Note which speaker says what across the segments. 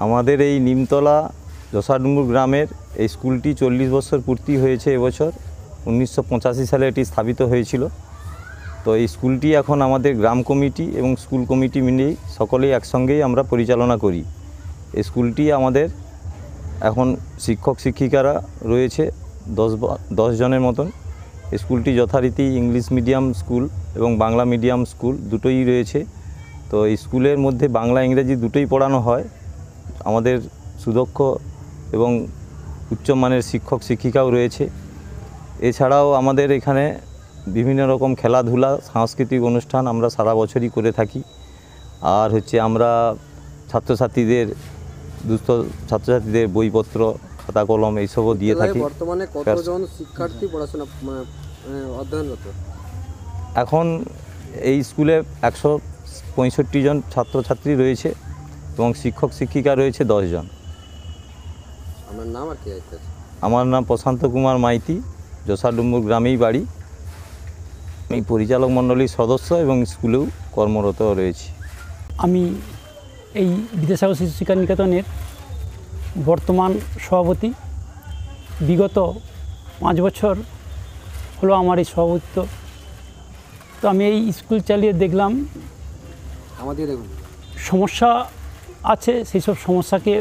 Speaker 1: আমাদের এই নিমতলা জসাডুঙ্গুর গ্রামের এই স্কুলটি 40 বছর পূর্তি হয়েছে এবছর। 1985 সালে এটি স্থাপিত হয়েছিল। তো এই স্কুলটি এখন আমাদের গ্রাম কমিটি এবং স্কুল কমিটি মিলেই সকলেই একসঙ্গেই আমরা পরিচালনা করি। এই স্কুলটি আমাদের এখন শিক্ষক শিক্ষিকারা রয়েছে 10 জনের মতন। স্কুলটি যথারীতি ইংলিশ মিডিয়াম স্কুল এবং বাংলা মিডিয়াম স্কুল দুটোই রয়েছে। তো এই স্কুলের মধ্যে বাংলা ইংরেজি দুটোই পড়ানো হয়। আমাদের সুদক্ষ এবং উচ্চমানের শিক্ষক শিক্ষিকাও রয়েছে। এছাড়াও আমাদের এখানে বিভিন্ন রকম খেলাধুলা সাংস্কৃতিক অনুষ্ঠান আমরা সারা বছরই করে থাকি। আর আমরা ছাত্রছাত্রীদের দুস্থ ছাত্রছাত্রীদের বইপত্র খাতা কলম এইসবও দিয়ে থাকি।
Speaker 2: বর্তমানে কতজন শিক্ষার্থী পড়াশোনা অধ্যয়নরত?
Speaker 1: এখন এই স্কুলে 165 জন ছাত্রছাত্রী রয়েছে এবং শিক্ষক শিক্ষিকা রয়েছে 10 জন।
Speaker 2: আমার নাম আর কি?
Speaker 1: আমার নাম প্রশান্ত কুমার মাইতি, জসাডুম্বুর গ্রামেই বাড়ি। আমি পরিচালক মণ্ডলীর সদস্য এবং স্কুলেও কর্মরত রয়েছি।
Speaker 3: আমি এই বিদ্যাসাগর শিশু শিক্ষা নিকেতনের বর্তমান সভাপতি। বিগত 5 বছর হলো আমার এই সভাপতিত্ব। তো আমি এই স্কুল চালিয়ে দেখলাম
Speaker 2: আমাদের দেখুন
Speaker 3: সমস্যা আছে, সেই সব সমস্যাকে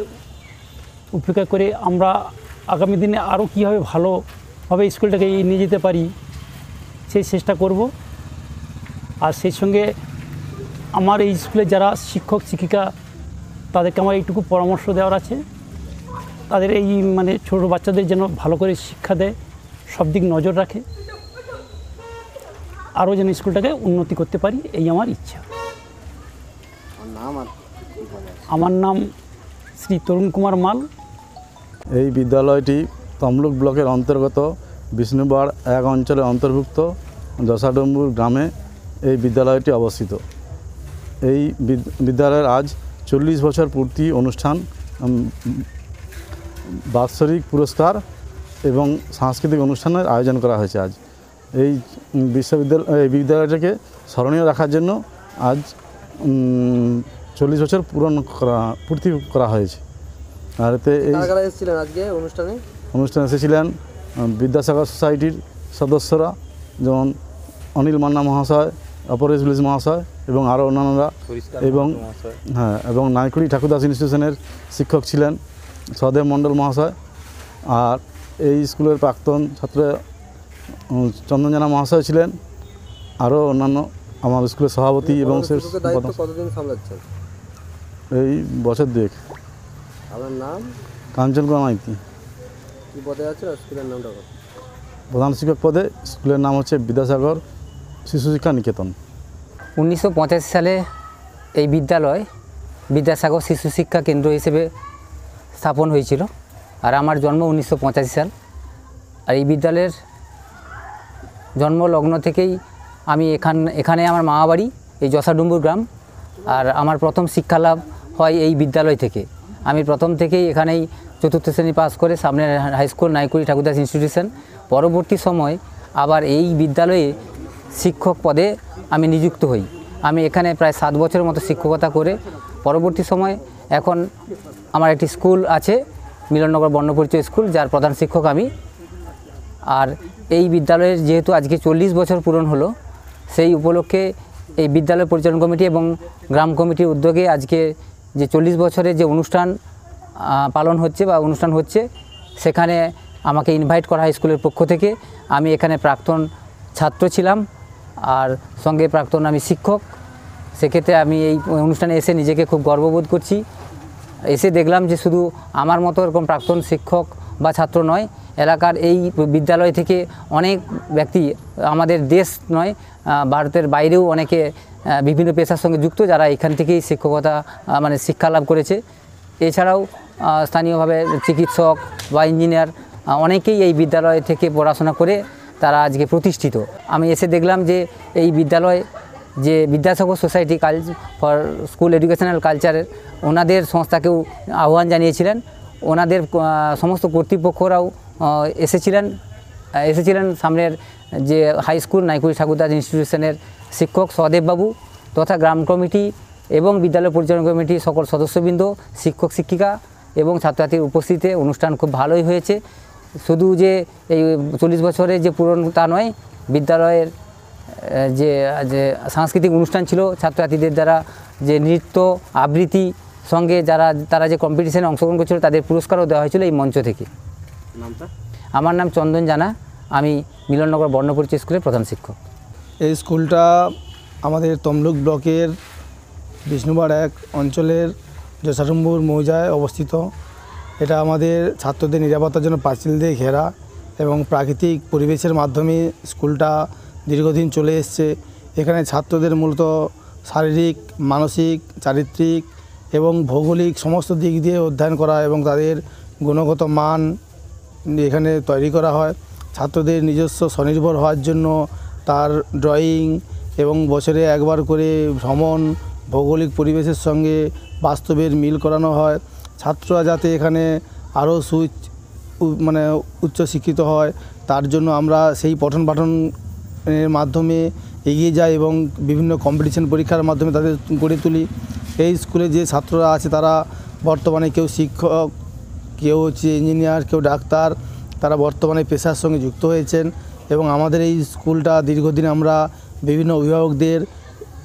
Speaker 3: উপেক্ষা করে আমরা আগামী দিনে আরও কীভাবে ভালোভাবে স্কুলটাকে নিয়ে যেতে পারি সেই চেষ্টা করব। আর সেই সঙ্গে আমার এই স্কুলে যারা শিক্ষক শিক্ষিকা তাদেরকে আমার এইটুকু পরামর্শ দেওয়ার আছে, তাদের এই ছোটো বাচ্চাদের যেন ভালো করে শিক্ষা দেয়, সব দিক নজর রাখে, আরও যেন স্কুলটাকে উন্নতি করতে পারি, এই আমার ইচ্ছা। আমার নাম শ্রী তরুণ কুমার মাল।
Speaker 4: এই বিদ্যালয়টি তমলুক ব্লকের অন্তর্গত বিষ্ণুবাড় 1 অঞ্চলের অন্তর্ভুক্ত জসাডুম্বুর গ্রামে এই বিদ্যালয়টি অবস্থিত। এই বিদ্যালয়ের আজ 40 বছর পূর্তি অনুষ্ঠান, বাৎসরিক পুরস্কার এবং সাংস্কৃতিক অনুষ্ঠানের আয়োজন করা হয়েছে। আজ এই বিদ্যালয়টাকে স্মরণীয় রাখার জন্য আজ 40 বছর পূর্তি করা হয়েছে। আর এতে অনুষ্ঠানে এসেছিলেন বিদ্যাসাগর সোসাইটির সদস্যরা, যেমন অনিল মান্না মহাশয়, অপরেশ পুলিশ মহাশয় এবং আরও অন্যান্যরা, এবং নাইকুড়ি ঠাকুরদাস ইনস্টিটিউশনের শিক্ষক ছিলেন সদেব মণ্ডল মহাশয়। আর এই স্কুলের প্রাক্তন ছাত্র চন্দন জানা মহাশয় ছিলেন। আরও অন্যান্য আমার স্কুলের সভাপতি এবং
Speaker 2: কতদিন সামলাচ্ছেন?
Speaker 4: এই বছর 2।
Speaker 2: আপনার নাম?
Speaker 4: কাঞ্চন কুমার মাইতি।
Speaker 2: কী পদে আছে? স্কুলের নামটা?
Speaker 4: প্রধান শিক্ষক পদে। স্কুলের নাম হচ্ছে বিদ্যাসাগর শিশু শিক্ষা নিকেতন।
Speaker 5: 1985 সালে এই বিদ্যালয় বিদ্যাসাগর শিশু শিক্ষা কেন্দ্র হিসেবে স্থাপন হয়েছিল। আর আমার জন্ম 1985 সাল। আর এই বিদ্যালয়ের জন্মলগ্ন থেকেই আমি এখানে আমার মামা বাড়ি এই জসাডুম্বুর গ্রাম। আর আমার প্রথম শিক্ষালাভ হয় এই বিদ্যালয় থেকে। আমি প্রথম থেকেই এখানেই 4র্থ শ্রেণী পাস করে সামনের হাই স্কুল নাইকুড়ি ঠাকুরদাস ইনস্টিটিউশন। পরবর্তী সময় আবার এই বিদ্যালয়ে শিক্ষক পদে আমি নিযুক্ত হই। আমি এখানে প্রায় 7 বছরের মতো শিক্ষকতা করে পরবর্তী সময় এখন আমার একটি স্কুল আছে, মিলননগর বর্ণপরিচয় স্কুল, যার প্রধান শিক্ষক আমি। আর এই বিদ্যালয়ের যেহেতু আজকে 40 বছর পূরণ হলো, সেই উপলক্ষে এই বিদ্যালয় পরিচালন কমিটি এবং গ্রাম কমিটির উদ্যোগে আজকে যে 40 বছরের যে অনুষ্ঠান পালন হচ্ছে বা অনুষ্ঠান হচ্ছে, সেখানে আমাকে ইনভাইট করা হয় স্কুলের পক্ষ থেকে। আমি এখানে প্রাক্তন ছাত্র ছিলাম আর সঙ্গে প্রাক্তন আমি শিক্ষক। সেক্ষেত্রে আমি এই অনুষ্ঠানে এসে নিজেকে খুব গর্ববোধ করছি। এসে দেখলাম যে শুধু আমার মতো এরকম প্রাক্তন শিক্ষক বা ছাত্র নয়, এলাকার এই বিদ্যালয় থেকে অনেক ব্যক্তি, আমাদের দেশ নয় ভারতের বাইরেও অনেকে বিভিন্ন পেশার সঙ্গে যুক্ত, যারা এখান থেকেই শিক্ষকতা শিক্ষা লাভ করেছে। এছাড়াও স্থানীয়ভাবে চিকিৎসক বা ইঞ্জিনিয়ার অনেকেই এই বিদ্যালয় থেকে পড়াশোনা করে তারা আজকে প্রতিষ্ঠিত। আমি এসে দেখলাম যে এই বিদ্যালয় যে Vidyasagar society for school educational কালচারের ওনাদের সংস্থাকেও আহ্বান জানিয়েছিলেন। ওনাদের সমস্ত কর্তৃপক্ষরাও এসেছিলেন সামনের যে হাই স্কুল নাইকুড়ি ঠাকুরদাস ইনস্টিটিউশনের শিক্ষক সদেববাবু তথা গ্রাম কমিটি এবং বিদ্যালয় পরিচালনা কমিটির সকল সদস্যবৃন্দ, শিক্ষক শিক্ষিকা এবং ছাত্রছাত্রীর উপস্থিতিতে অনুষ্ঠান খুব ভালোই হয়েছে। শুধু যে এই 40 বছরের যে পূরণ তা নয়, বিদ্যালয়ের যে যে সাংস্কৃতিক অনুষ্ঠান ছিল, ছাত্রছাত্রীদের দ্বারা যে নৃত্য আবৃত্তি সঙ্গে তারা যে কম্পিটিশনে অংশগ্রহণ করছিল তাদের পুরস্কারও দেওয়া হয়েছিল এই মঞ্চ থেকে।
Speaker 2: নামটা?
Speaker 5: আমার নাম চন্দন জানা, আমি মিলননগর বর্ণপরিচয় স্কুলের প্রধান শিক্ষক।
Speaker 6: এই স্কুলটা আমাদের তমলুক ব্লকের বিষ্ণুবার 1 অঞ্চলের যশাডুম্বুর মৌজায় অবস্থিত। এটা আমাদের ছাত্রদের নিরাপত্তার জন্য পাঁচিল দিয়ে ঘেরা এবং প্রাকৃতিক পরিবেশের মাধ্যমে স্কুলটা দীর্ঘদিন চলে এসছে। এখানে ছাত্রদের মূলত শারীরিক, মানসিক, চারিত্রিক এবং ভৌগোলিক সমস্ত দিক দিয়ে অধ্যয়ন করা এবং তাদের গুণগত মান এখানে তৈরি করা হয়। ছাত্রদের নিজস্ব স্বনির্ভর হওয়ার জন্য তার ড্রয়িং এবং বছরে একবার করে ভ্রমণ, ভৌগোলিক পরিবেশের সঙ্গে বাস্তবের মিল করানো হয়। ছাত্ররা যাতে এখানে আরও উচ্চশিক্ষিত হয় তার জন্য আমরা সেই পঠন পাঠনের মাধ্যমে এগিয়ে যাই এবং বিভিন্ন কম্পিটিশন পরীক্ষার মাধ্যমে তাদের গড়ে তুলি। এই স্কুলে যে ছাত্ররা আছে তারা বর্তমানে কেউ শিক্ষক, কেউ হচ্ছে ইঞ্জিনিয়ার, কেউ ডাক্তার, তারা বর্তমানে পেশার সঙ্গে যুক্ত হয়েছেন এবং আমাদের এই স্কুলটা দীর্ঘদিন আমরা বিভিন্ন অভিভাবকদের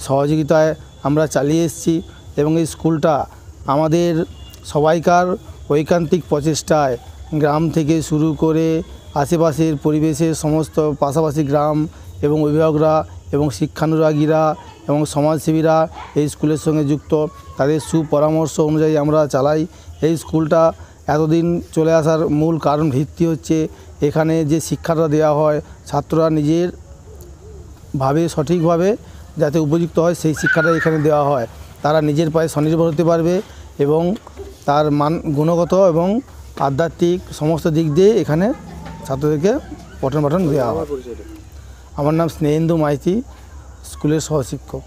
Speaker 6: সহযোগিতায় আমরা চালিয়ে এসেছি এবং এই স্কুলটা আমাদের সবাইকার ঐকান্তিক প্রচেষ্টায় গ্রাম থেকে শুরু করে আশেপাশের পরিবেশের সমস্ত পাশাপাশি গ্রাম এবং অভিভাবকরা এবং শিক্ষানুরাগীরা এবং সমাজসেবীরা এই স্কুলের সঙ্গে যুক্ত, তাদের সুপরামর্শ অনুযায়ী আমরা চালাই। এই স্কুলটা এতদিন চলে আসার মূল কারণ ভিত্তি হচ্ছে এখানে যে শিক্ষাটা দেওয়া হয় ছাত্ররা নিজের ভাবে সঠিকভাবে যাতে উপযুক্ত হয় সেই শিক্ষাটা এখানে দেওয়া হয়। তারা নিজের পায়ে স্বনির্ভর হতে পারবে এবং তার মান গুণগত এবং আধ্যাত্মিক সমস্ত দিক দিয়ে এখানে ছাত্রদেরকে পঠন পাঠন দেওয়া হয়। আমার নাম স্নেহেন্দু মাইতি, স্কুলের সহশিক্ষক।